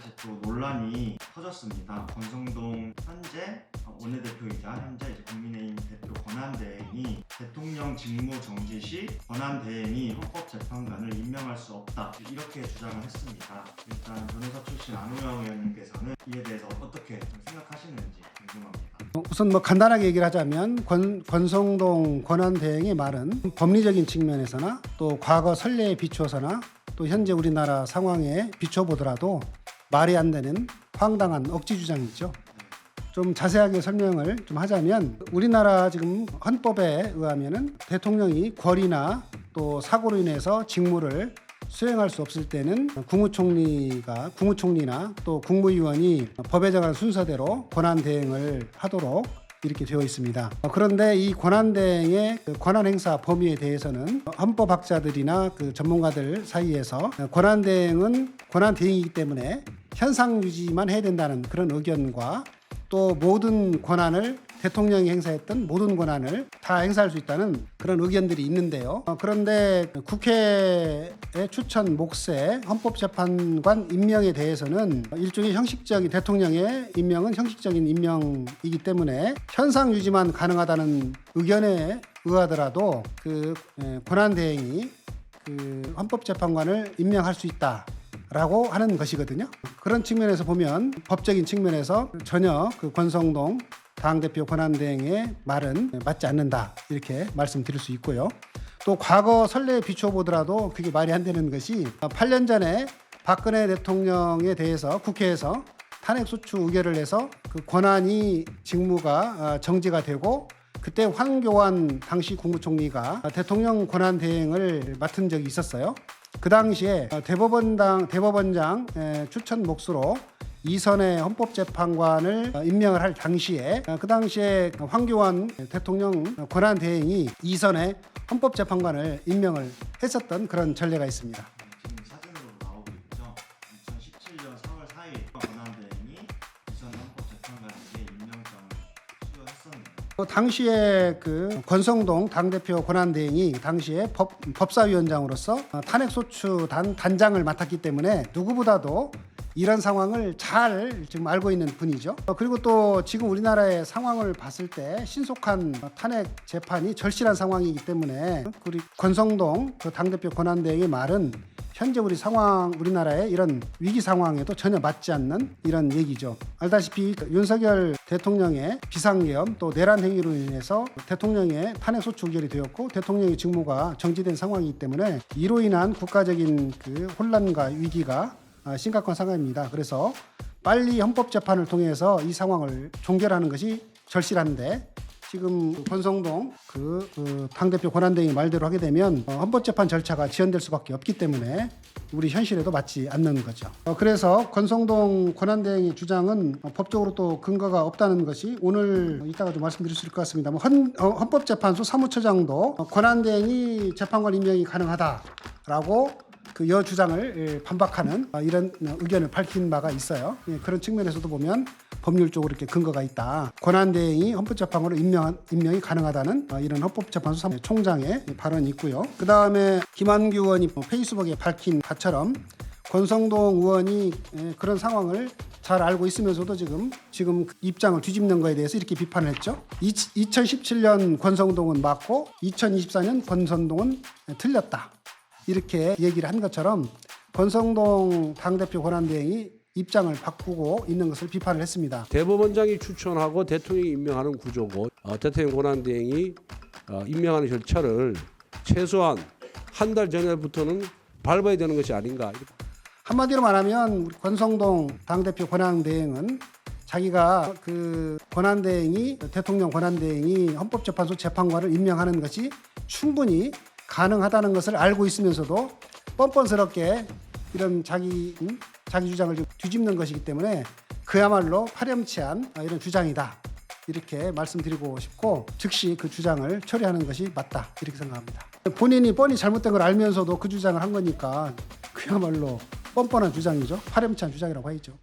다시 또 논란이 터졌습니다. 권성동 현재 원내대표이자 현재 이제 국민의힘 대표 권한대행이 대통령 직무 정지 시 권한대행이 헌법재판관을 임명할 수 없다 이렇게 주장을 했습니다. 일단 변호사 출신 안호영 의원님께서는 이에 대해서 어떻게 좀 생각하시는지 궁금합니다. 우선 간단하게 얘기를 하자면 권성동 권한대행의 말은 법리적인 측면에서나 또 과거 선례에 비추어서나 또 현재 우리나라 상황에 비춰보더라도 말이 안 되는 황당한 억지 주장이죠. 좀 자세하게 설명을 좀 하자면 우리나라 지금 헌법에 의하면은 대통령이 권리나 또 사고로 인해서 직무를 수행할 수 없을 때는 국무총리나 또 국무위원이 법에 정한 순서대로 권한대행을 하도록 이렇게 되어 있습니다. 그런데 이 권한대행의 권한행사 범위에 대해서는 헌법학자들이나 전문가들 사이에서 권한대행은 권한대행이기 때문에 현상 유지만 해야 된다는 그런 의견과 또 모든 권한을 대통령이 행사했던 모든 권한을 다 행사할 수 있다는 그런 의견들이 있는데요. 그런데 국회의 추천 목세 헌법재판관 임명에 대해서는 일종의 형식적인 대통령의 임명은 형식적인 임명이기 때문에 현상 유지만 가능하다는 의견에 의하더라도 권한대행이 헌법재판관을 임명할 수 있다라고 하는 것이거든요. 그런 측면에서 보면 법적인 측면에서 전혀 권성동 당대표 권한대행의 말은 맞지 않는다 이렇게 말씀드릴 수 있고요. 또 과거 선례에 비춰보더라도 그게 말이 안 되는 것이 8년 전에 박근혜 대통령에 대해서 국회에서 탄핵소추 의결을 해서 권한이 직무가 정지가 되고 그때 황교안 당시 국무총리가 대통령 권한대행을 맡은 적이 있었어요. 그 당시에 대법원장 추천 몫으로 이선의 헌법재판관을 임명을 할 당시에 그 당시에 황교안 대통령 권한대행이 이선의 헌법재판관을 임명을 했었던 그런 전례가 있습니다. 지금 사진으로 나오고 있죠. 2017년 4월 4일 권한대행이 이선 헌법재판관에게 임명장을 수여했었네요. 당시에 권성동 당대표 권한대행이 당시에 법사위원장으로서 탄핵소추 단장을 맡았기 때문에 누구보다도 이런 상황을 잘 지금 알고 있는 분이죠. 그리고 또 지금 우리나라의 상황을 봤을 때 신속한 탄핵 재판이 절실한 상황이기 때문에 우리 권성동 당대표 권한대행의 말은 현재 우리나라의 이런 위기 상황에도 전혀 맞지 않는 이런 얘기죠. 알다시피 윤석열 대통령의 비상계엄 또 내란 행위로 인해서 대통령의 탄핵소추 의결이 되었고 대통령의 직무가 정지된 상황이기 때문에 이로 인한 국가적인 혼란과 위기가 심각한 상황입니다. 그래서 빨리 헌법재판을 통해서 이 상황을 종결하는 것이 절실한데 지금 권성동 당대표 권한대행이 말대로 하게 되면 헌법재판 절차가 지연될 수밖에 없기 때문에 우리 현실에도 맞지 않는 거죠. 그래서 권성동 권한대행의 주장은 법적으로 또 근거가 없다는 것이 오늘 이따가 좀 말씀드릴 수 있을 것 같습니다. 헌법재판소 사무처장도 권한대행이 재판관 임명이 가능하다라고 여 주장을 반박하는 이런 의견을 밝힌 바가 있어요. 그런 측면에서도 보면 법률적으로 이렇게 근거가 있다. 권한대행이 헌법재판관으로 임명이 가능하다는 이런 헌법재판소 총장의 발언이 있고요. 그 다음에 김한규 의원이 페이스북에 밝힌 바처럼 권성동 의원이 그런 상황을 잘 알고 있으면서도 지금 입장을 뒤집는 거에 대해서 이렇게 비판을 했죠. 2017년 권성동은 맞고 2024년 권성동은 틀렸다. 이렇게 얘기를 한 것처럼 권성동 당대표 권한대행이 입장을 바꾸고 있는 것을 비판을 했습니다. 대법원장이 추천하고 대통령이 임명하는 구조고 대통령 권한대행이 임명하는 절차를 최소한 한 달 전에부터는 밟아야 되는 것이 아닌가. 한마디로 말하면 우리 권성동 당대표 권한대행은 자기가 대통령 권한대행이 헌법재판소 재판관을 임명하는 것이 충분히 가능하다는 것을 알고 있으면서도 뻔뻔스럽게 이런 자기 주장을 뒤집는 것이기 때문에 그야말로 파렴치한 이런 주장이다 이렇게 말씀드리고 싶고 즉시 그 주장을 처리하는 것이 맞다 이렇게 생각합니다. 본인이 뻔히 잘못된 걸 알면서도 그 주장을 한 거니까 그야말로 뻔뻔한 주장이죠. 파렴치한 주장이라고 하죠.